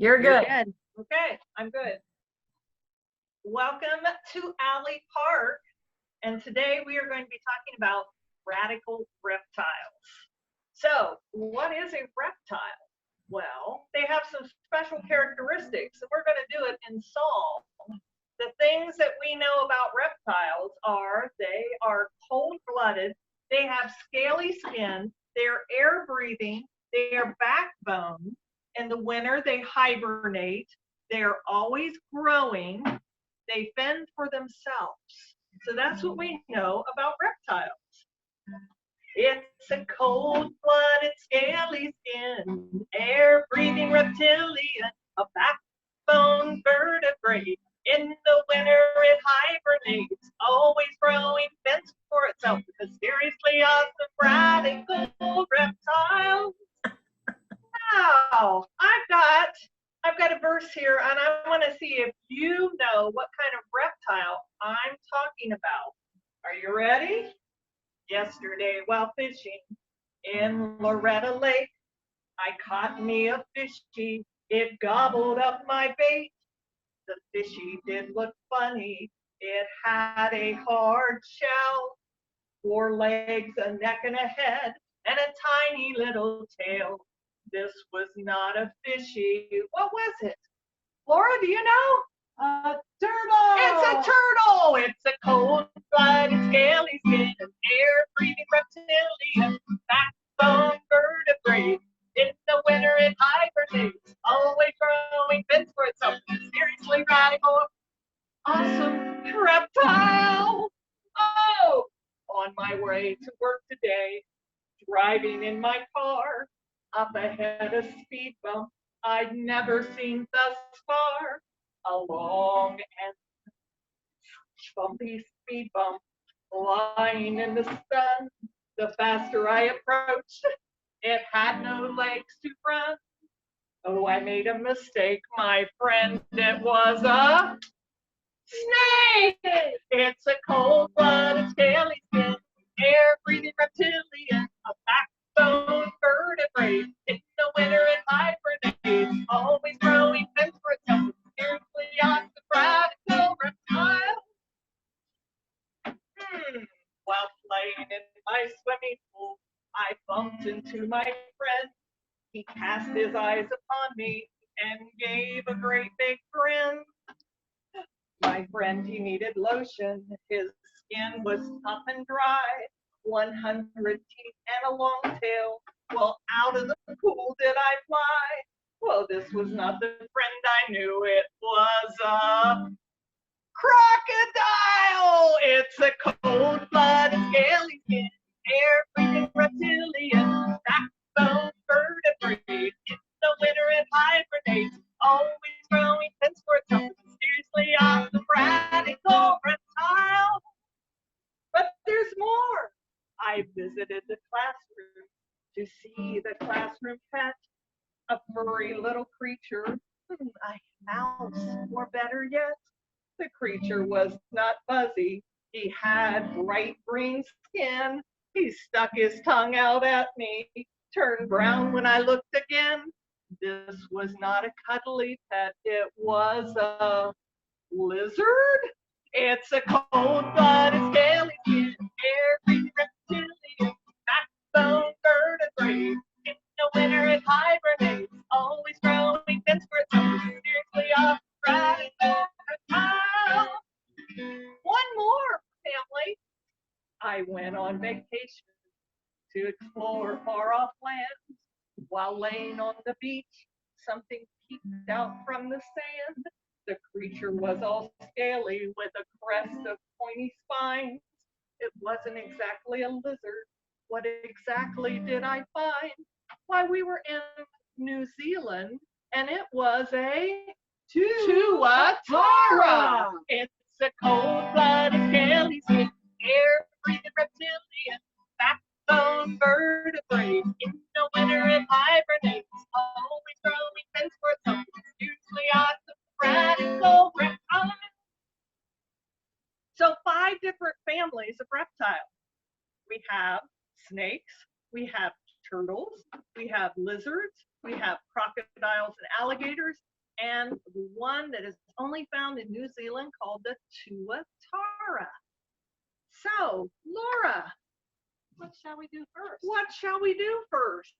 You're good. Okay, I'm good. Welcome to Alley Park, and today we are going to be talking about radical reptiles. So, what is a reptile? Well, they have some special characteristics, and we're going to do it in song. The things that we know about reptiles are they are cold-blooded, they have scaly skin, they're air-breathing, they are backbone. In the winter, they hibernate, they're always growing, they fend for themselves. So that's what we know about reptiles. It's a cold-blooded, scaly skinned, air-breathing reptilian, a backbone vertebrate. In the winter it hibernates, always growing, fends for itself. A seriously awesome radical reptile. Now, I've got a verse here, and I want to see if you know what kind of reptile I'm talking about. Are you ready? Yesterday, while fishing in Loretta Lake, I caught me a fishy. It gobbled up my bait. The fishy did look funny. It had a hard shell, 4 legs, a neck, and a head, and a tiny little tail. This was not a fishy. What was it? Laura, do you know? A turtle. It's a turtle. It's a cold-blooded, scaly skin, air-breathing reptilian, backbone vertebrate. In the winter it hibernates, always growing, fends for itself. Seriously radical, awesome reptile. Oh, on my way to work today, driving in my car, up ahead a speed bump I'd never seen thus far. A long and bumpy speed bump lying in the sun. The faster I approached, it had no legs to run. Oh, I made a mistake, my friend. It was a snake. It's a cold-blooded, scaly skin, air-breathing reptilian, a backbone vertebrate. In the winter it hibernates, always growing, fends for itself. Seriously awesome radical reptile. While playing in my swimming pool, I bumped into my friend. He cast his eyes upon me and gave a great big grin. My friend, he needed lotion. His skin was tough and dry, 100 teeth and a long tail. Well, out of the pool did I fly. Well, this was not the friend I knew. It was a crocodile. It's a cold-blooded, scaly skin, air-breathing reptilian, backbone vertebrate. In the winter it hibernates, always growing, fends for itself. Seriously awesome radical reptile. But there's more. I visited the classroom to see the classroom pet, a furry little creature, a mouse, or better yet, the creature was not fuzzy. He had bright green skin. He stuck his tongue out at me, turned brown when I looked again. This was not a cuddly pet. It was a lizard. It's a cold-blooded, scaly skin, air-breathing reptilian, backbone vertebrate. In the winter it hibernates, always growing, fends for itself. Seriously off radical reptile. One more, family. I went on vacation to explore far-off lands. While laying on the beach, something peeked out from the sand. The creature was all scaly with a crest of pointy spines. It wasn't exactly a lizard. What exactly did I find? Why, we were in New Zealand, and it was a tuatara. It's a cold-blooded, scaly skin, air-breathing reptilian, backbone vertebrate. In the winter it hibernates, always growing, fends for itself. Usually awesome radical reptile. So 5 different families of reptiles. We have snakes, we have turtles, we have lizards, we have crocodiles, crocodiles and alligators, and one that is only found in New Zealand called the tuatara. So, Laura, What shall we do first? what shall we do first?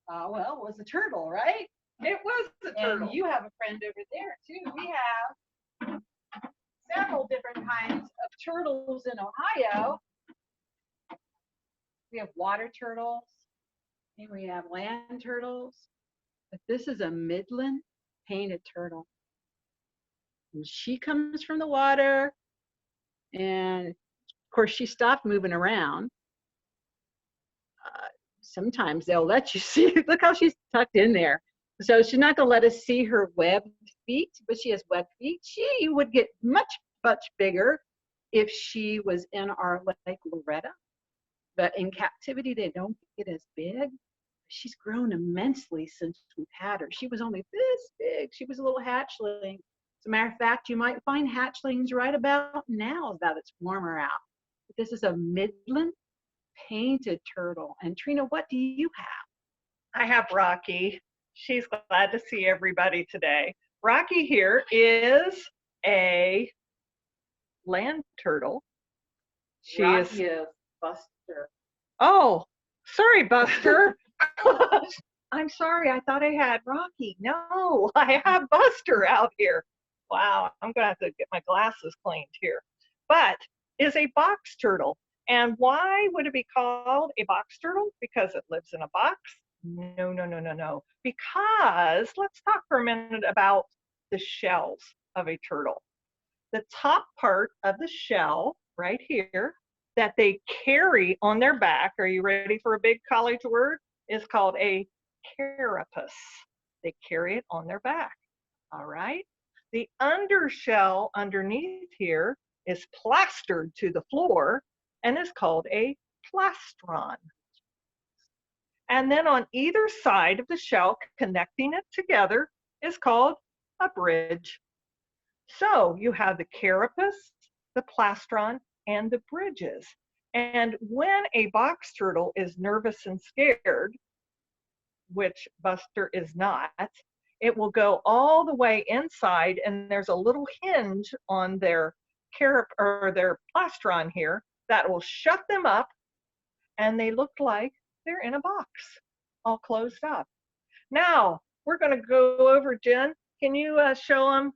Well, it was a turtle, right? It was the turtle. And you have a friend over there too. We have several different kinds of turtles in Ohio. We have water turtles, and we have land turtles. But this is a Midland painted turtle. And she comes from the water, and of course she stopped moving around. Sometimes they'll let you see, look how she's tucked in there. So she's not going to let us see her webbed feet, but she has webbed feet. She would get much, much bigger if she was in our Lake Loretta. But in captivity, they don't get as big. She's grown immensely since we've had her. She was only this big. She was a little hatchling. As a matter of fact, you might find hatchlings right about now that it's warmer out. But this is a Midland painted turtle. And Trina, what do you have? I have Rocky. She's glad to see everybody today. Rocky here is a land turtle. Rocky is Buster. Oh, sorry, Buster. I'm sorry. I thought I had Rocky. No, I have Buster out here. Wow, I'm going to have to get my glasses cleaned here. But is a box turtle. And why would it be called a box turtle? Because it lives in a box? No, no, no, no, no. Because let's talk for a minute about the shells of a turtle. The top part of the shell right here that they carry on their back, are you ready for a big college word? Is called a carapace. They carry it on their back, all right? The undershell underneath here is plastered to the floor and is called a plastron. And then on either side of the shell, connecting it together, is called a bridge. So you have the carapace, the plastron, and the bridges. And when a box turtle is nervous and scared, which Buster is not, it will go all the way inside, and there's a little hinge on their their plastron here that will shut them up, and they look like they're in a box, all closed up. Now, we're going to go over, Jen, can you show them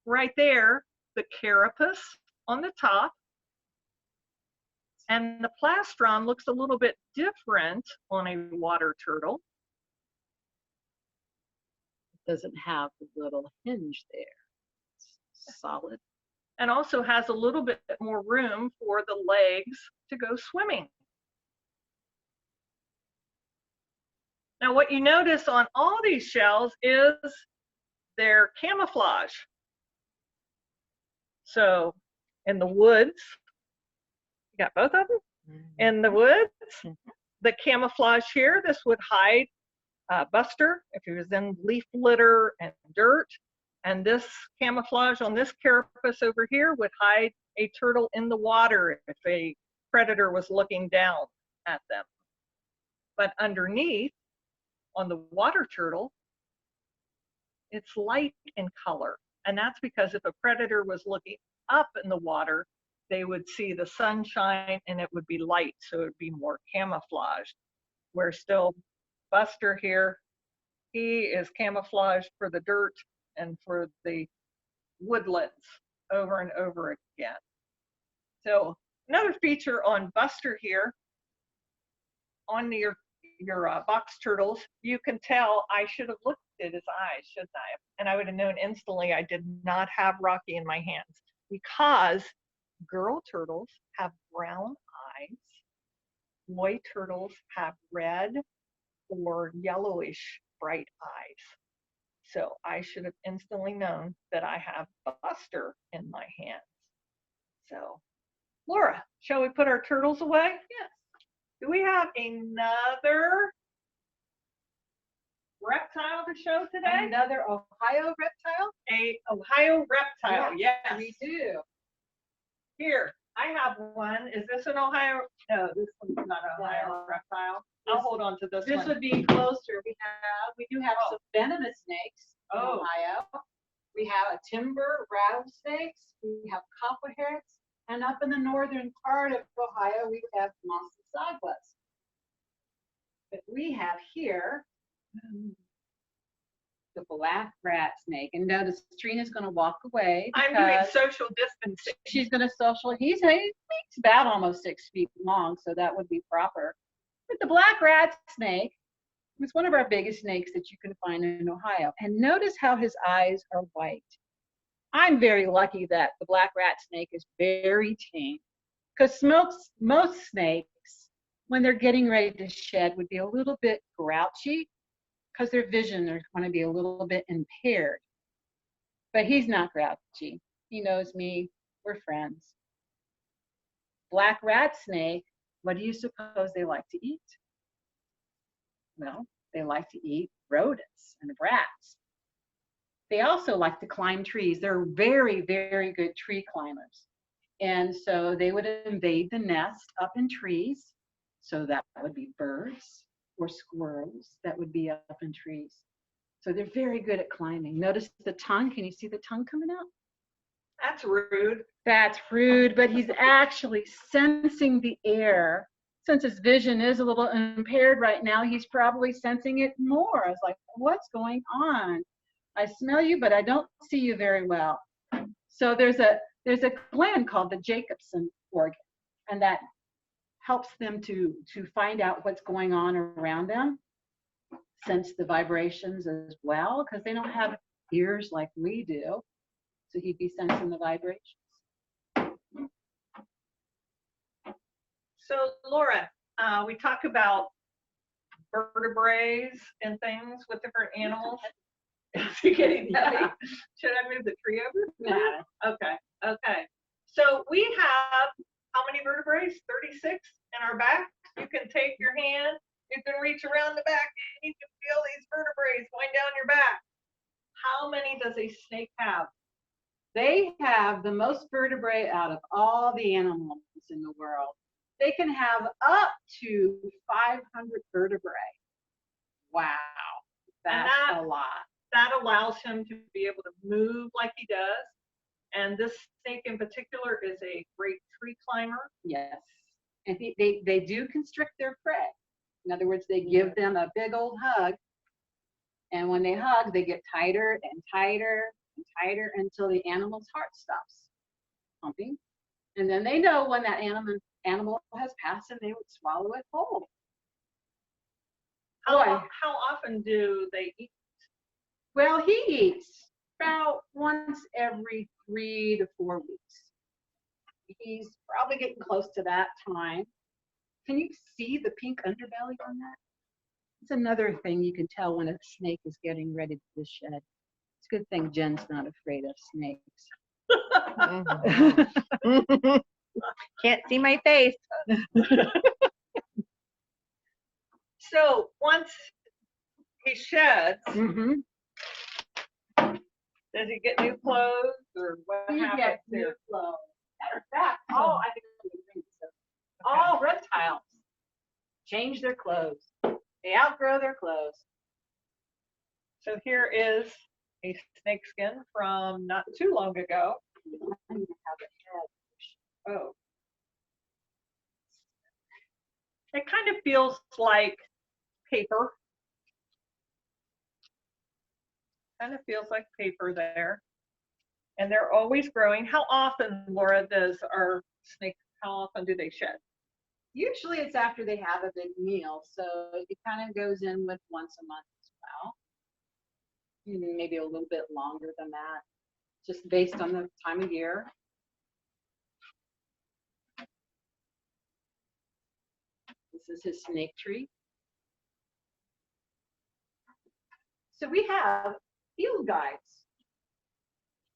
right there, the carapace on the top, and the plastron looks a little bit different on a water turtle. It doesn't have the little hinge there. It's solid. And also has a little bit more room for the legs to go swimming. Now what you notice on all these shells is their camouflage. So in the woods, you got both of them? Mm-hmm. In the woods, mm-hmm. The camouflage here, this would hide Buster if he was in leaf litter and dirt. And this camouflage on this carapace over here would hide a turtle in the water if a predator was looking down at them. But underneath, on the water turtle, it's light in color. And that's because if a predator was looking up in the water, they would see the sunshine and it would be light, so it would be more camouflaged. Where still Buster here, he is camouflaged for the dirt and for the woodlands over and over again. So another feature on Buster here, on your box turtles, you can tell I should have looked at his eyes, shouldn't I? And I would have known instantly I did not have Rocky in my hands, because girl turtles have brown eyes, boy turtles have red or yellowish bright eyes. So I should have instantly known that I have Buster in my hands. So, Laura, shall we put our turtles away? Yes. Do we have another reptile to show today? Another Ohio reptile? A Ohio reptile, yes. We do. Here, I have one. Is this an Ohio? No, this one's not an Ohio reptile. I'll hold on to this This one. would be closer. We do have some venomous snakes in Oh. Ohio. We have a timber rattlesnakes. We have copperheads. And up in the northern part of Ohio, we have mosasaguas. But we have here the black rat snake. And notice Trina's going to walk away. I'm doing social distancing. She's going to social. He's about almost 6 feet long, so that would be proper. But the black rat snake is one of our biggest snakes that you can find in Ohio. And notice how his eyes are white. I'm very lucky that the black rat snake is very tame, because most snakes, when they're getting ready to shed, would be a little bit grouchy because their vision is going to be a little bit impaired. But he's not grouchy. He knows me. We're friends. Black rat snake, what do you suppose they like to eat? Well, they like to eat rodents and rats. They also like to climb trees. They're very, very good tree climbers. And so they would invade the nest up in trees. So that would be birds or squirrels that would be up in trees. So they're very good at climbing. Notice the tongue. Can you see the tongue coming out? That's rude. That's rude, but he's actually sensing the air. Since his vision is a little impaired right now, he's probably sensing it more. I was like, what's going on? I smell you, but I don't see you very well. So there's a gland called the Jacobson organ, and that helps them to find out what's going on around them, sense the vibrations as well, because they don't have ears like we do. So he'd be sensing the vibrations. So Laura, we talk about vertebrae and things with different animals. Is it getting heavy? Should I move the tree over? Nah. Okay. So we have how many vertebrae? 36 in our back. You can take your hand, you can reach around the back, and you can feel these vertebrae going down your back. How many does a snake have? They have the most vertebrae out of all the animals in the world. They can have up to 500 vertebrae. Wow, that's a lot. That allows him to be able to move like he does. And this snake in particular is a great tree climber. Yes, and they do constrict their prey. In other words, they give them a big old hug. And when they hug, they get tighter and tighter and tighter until the animal's heart stops pumping. And then they know when that animal has passed and they would swallow it whole. How often do they eat? Well, he eats about once every 3 to 4 weeks. He's probably getting close to that time. Can you see the pink underbelly on that? It's another thing you can tell when a snake is getting ready to shed. It's a good thing Jen's not afraid of snakes. Can't see my face. So once he sheds, does he get new clothes or what happens gets there? new clothes. Matter of fact, I think all reptiles change their clothes. They outgrow their clothes. So here is a snake skin from not too long ago. Oh. It kind of feels like paper. Kind of feels like paper there. And they're always growing. How often, Laura, does our snake, how often do they shed? Usually it's after they have a big meal, so it kind of goes in with once a month as well. Maybe a little bit longer than that, just based on the time of year. This is his snake tree. So we have field guides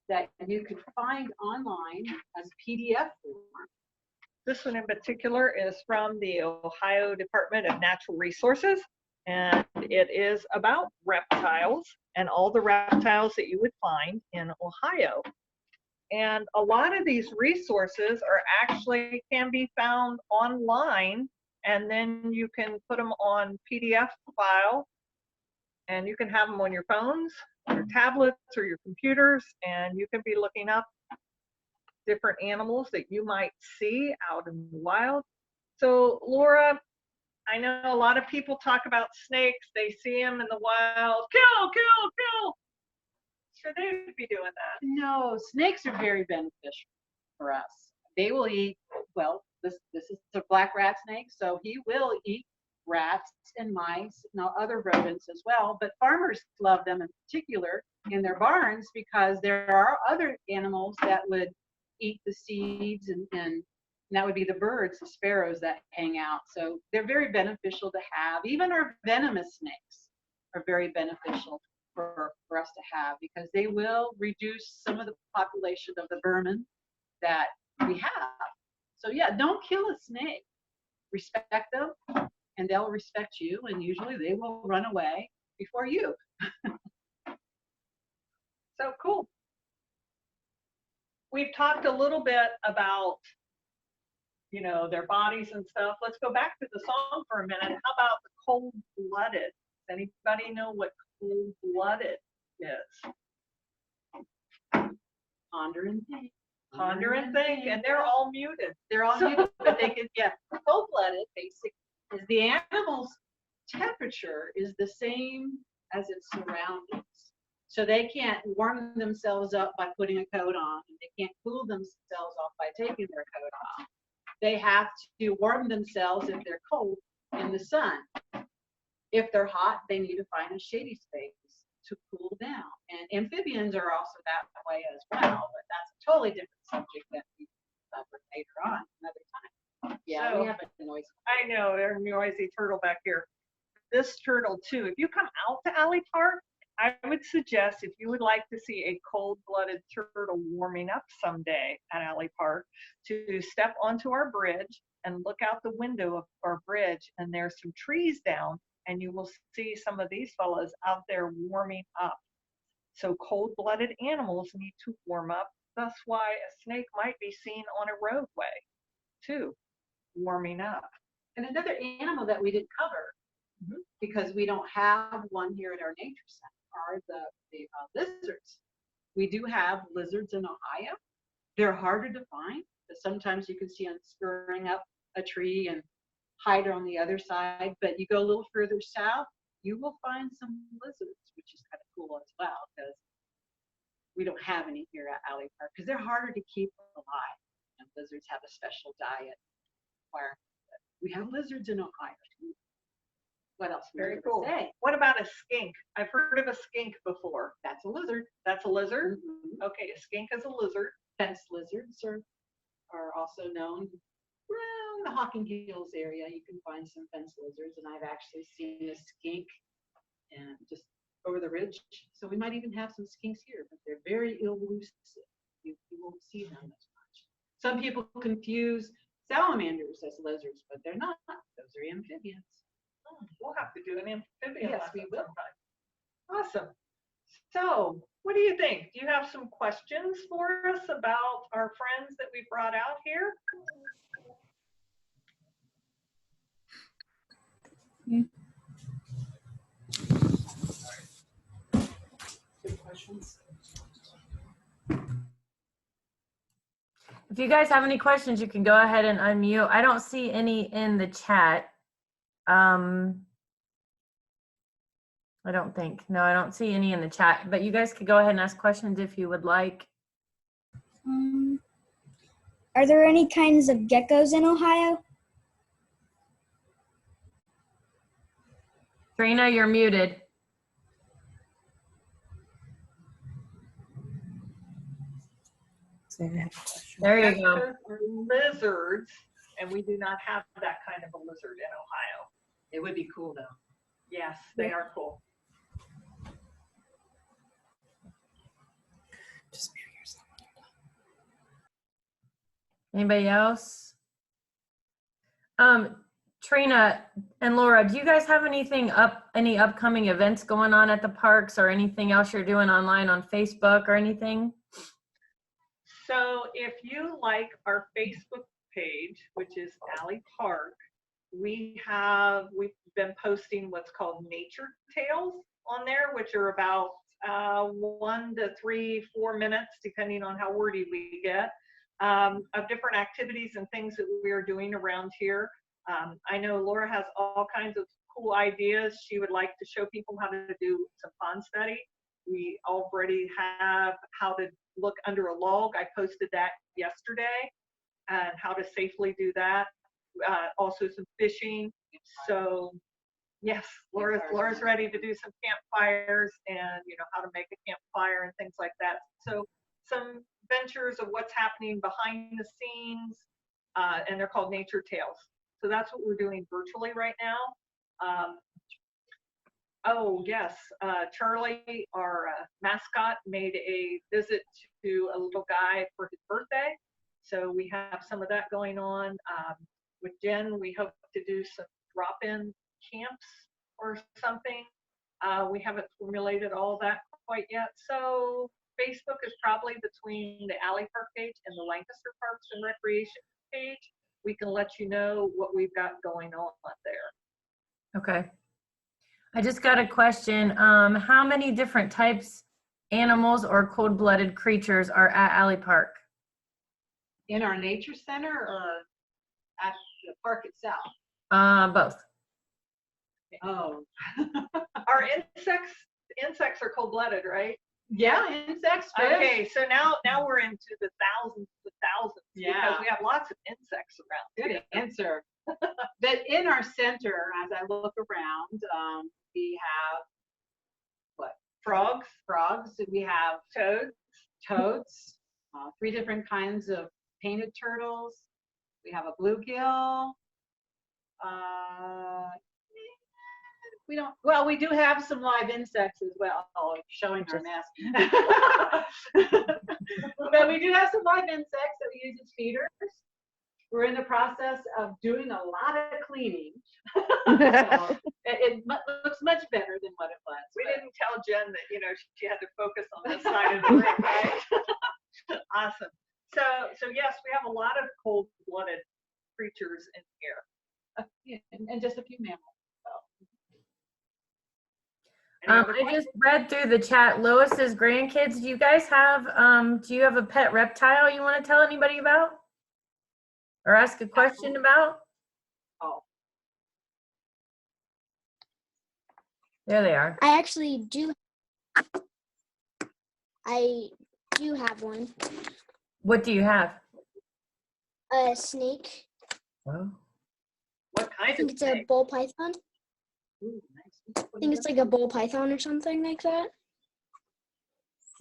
that you can find online as PDF form. This one in particular is from the Ohio Department of Natural Resources, and it is about reptiles and all the reptiles that you would find in Ohio. And a lot of these resources are actually can be found online and then you can put them on PDF file, and you can have them on your phones, your tablets, or your computers, and you can be looking up different animals that you might see out in the wild. So Laura, I know a lot of people talk about snakes. They see them in the wild, kill, kill, kill. Should they be doing that? No, snakes are very beneficial for us. They will eat, well, this is a black rat snake, so he will eat rats and mice and other rodents as well. But farmers love them in particular in their barns because there are other animals that would eat the seeds, and that would be the birds, the sparrows that hang out. So they're very beneficial to have. Even our venomous snakes are very beneficial for us to have because they will reduce some of the population of the vermin that we have. So yeah, don't kill a snake. Respect them, and they'll respect you, and usually they will run away before you. So cool. We've talked a little bit about, you know, their bodies and stuff. Let's go back to the song for a minute. How about the cold-blooded? Does anybody know what cold-blooded is? Ponder and think. Ponder and think, and they're all muted. They're all muted, but they can, yeah. Cold-blooded, basically, is the animal's temperature is the same as its surroundings. So they can't warm themselves up by putting a coat on, and they can't cool themselves off by taking their coat off. They have to warm themselves if they're cold in the sun. If they're hot, they need to find a shady space to cool down. And amphibians are also that way as well, but that's a totally different subject that we cover later on another time. Yeah, So, we have a noise. I know, there's a noisy turtle back here. This turtle too, if you come out to Alley Park, I would suggest if you would like to see a cold-blooded turtle warming up someday at Alley Park, to step onto our bridge and look out the window of our bridge, and there's some trees down, and you will see some of these fellas out there warming up. So cold-blooded animals need to warm up. That's why a snake might be seen on a roadway too, warming up. And another animal that we didn't cover, because we don't have one here at our nature center, are the lizards. We do have lizards in Ohio. They're harder to find, but sometimes you can see them scurrying up a tree and hide on the other side. But you go a little further south, you will find some lizards, which is kind of cool as well, because we don't have any here at Alley Park because they're harder to keep alive. And lizards have a special diet requirement. We have lizards in Ohio too. What else? Very cool. Say? What about a skink? I've heard of a skink before. That's a lizard. That's a lizard? Mm-hmm. Okay, a skink is a lizard. Fence lizards are also known. Well, in the Hocking Hills area, you can find some fence lizards, and I've actually seen a skink and just over the ridge. So we might even have some skinks here, but they're very elusive. You won't see them as much. Some people confuse salamanders as lizards, but they're not. Those are amphibians. We'll have to do an amphibian Yes, lesson we will. sometime. Awesome. So what do you think? Do you have some questions for us about our friends that we brought out here? Good questions. If you guys have any questions, you can go ahead and unmute. I don't see any in the chat. I don't think. No, I don't see any in the chat, but you guys could go ahead and ask questions if you would like. Are there any kinds of geckos in Ohio? Trina, you're muted. There you go. Geckos are lizards, and we do not have that kind of a lizard in Ohio. It would be cool though. Yes, they are cool. Anybody else? Trina and Laura, do you guys have any upcoming events going on at the parks or anything else you're doing online on Facebook or anything? So if you like our Facebook page, which is Alley Park, we've been posting what's called nature tales on there, which are about 1 to 3, 4 minutes, depending on how wordy we get, of different activities and things that we are doing around here. I know Laura has all kinds of cool ideas. She would like to show people how to do some pond study. We already have how to look under a log. I posted that yesterday, and how to safely do that. Also some fishing. So yes, Laura's ready to do some campfires and how to make a campfire and things like that. So some ventures of what's happening behind the scenes, and they're called nature tales. So that's what we're doing virtually right now. Oh yes, Charlie, our mascot, made a visit to a little guy for his birthday. So we have some of that going on. With Jen, we hope to do some drop-in camps or something. We haven't formulated all of that quite yet. So Facebook is probably between the Alley Park page and the Lancaster Parks and Recreation page. We can let you know what we've got going on there. Okay. I just got a question. How many different types, animals or cold-blooded creatures are at Alley Park? In our nature center or at the park itself? Both. Oh. Our insects are cold-blooded, right? Yeah, insects. Fish. Okay, so now we're into the thousands Yeah. because we have lots of insects around. Good answer. But in our center, as I look around, we have what? Frogs, We have toads, 3 different kinds of painted turtles. We have a bluegill. We do have some live insects as well, showing our nest. But we do have some live insects that we use as feeders. We're in the process of doing a lot of cleaning. So it looks much better than what it was. We didn't tell Jen that she had to focus on this side of the room, right? Awesome. So yes, we have a lot of cold-blooded creatures in here. Yeah, and just a few mammals. I just read through the chat. Lois's grandkids. Do you guys have? Do you have a pet reptile you want to tell anybody about, or ask a question about? Oh, there they are. I actually do. I do have one. What do you have? A snake. Well, What I kind think of it's a snake? bull python. ooh, nice. I think it's like a bull python or something like that.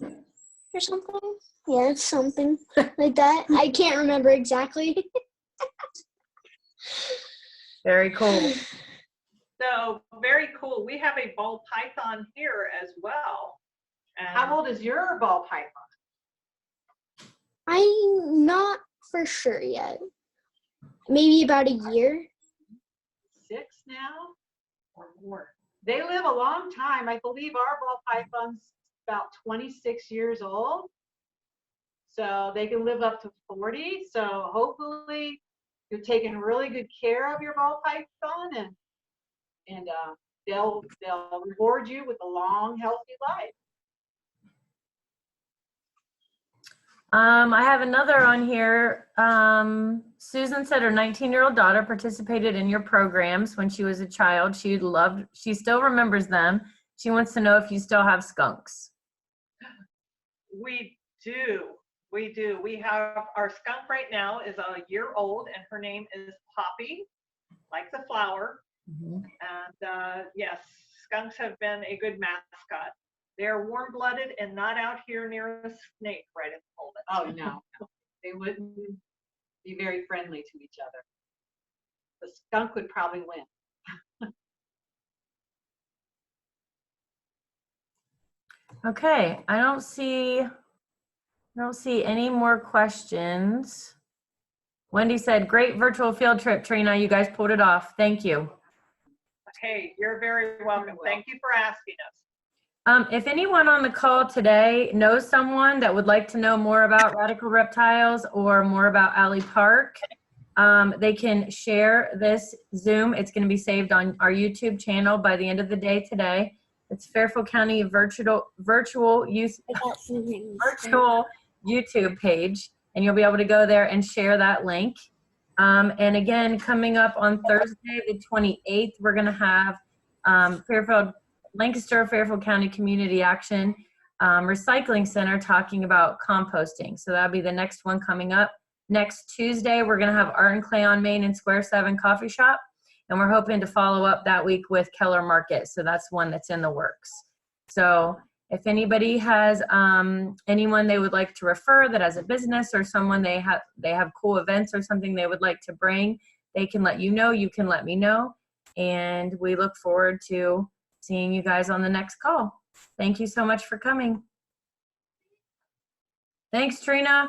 Or something. Yeah, it's something like that. I can't remember exactly. very cool. So very cool. We have a ball python here as well. And How old is your ball python? I'm not for sure yet. Maybe about a year. 6 now or more. They live a long time. I believe our ball python's about 26 years old. So they can live up to 40. So hopefully you're taking really good care of your ball python, and they'll reward you with a long, healthy life. I have another on here. Susan said her 19-year-old daughter participated in your programs when she was a child. She still remembers them. She wants to know if you still have skunks. we do. We have our skunk right now is a year old, and her name is Poppy, like the flower. Mm-hmm. And yes, skunks have been a good mascot. They're warm-blooded and not out here near a snake right at the moment. Oh, no. They wouldn't be very friendly to each other. The skunk would probably win. Okay, I don't see any more questions. Wendy said, great virtual field trip, Trina. You guys pulled it off. Thank you. Hey, you're very welcome. Thank you for asking us. If anyone on the call today knows someone that would like to know more about Radical Reptiles or more about Alley Park, They can share this Zoom. It's going to be saved on our YouTube channel by the end of the day today. It's Fairfield County virtual youth I got some rings. virtual YouTube page, and you'll be able to go there and share that link. And again, coming up on Thursday, the 28th, we're going to have Lancaster Fairfield County Community Action Recycling Center talking about composting. So that'll be the next one coming up. Next Tuesday, we're going to have Art and Clay on Main and Square 7 Coffee Shop. And we're hoping to follow up that week with Keller Market. So that's one that's in the works. So if anybody has anyone they would like to refer that has a business or someone they have cool events or something they would like to bring, they can let you know. You can let me know. And we look forward to seeing you guys on the next call. Thank you so much for coming. Thanks, Trina.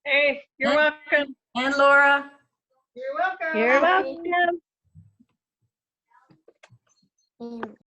Hey, you're welcome. And Laura. You're welcome. You're welcome. And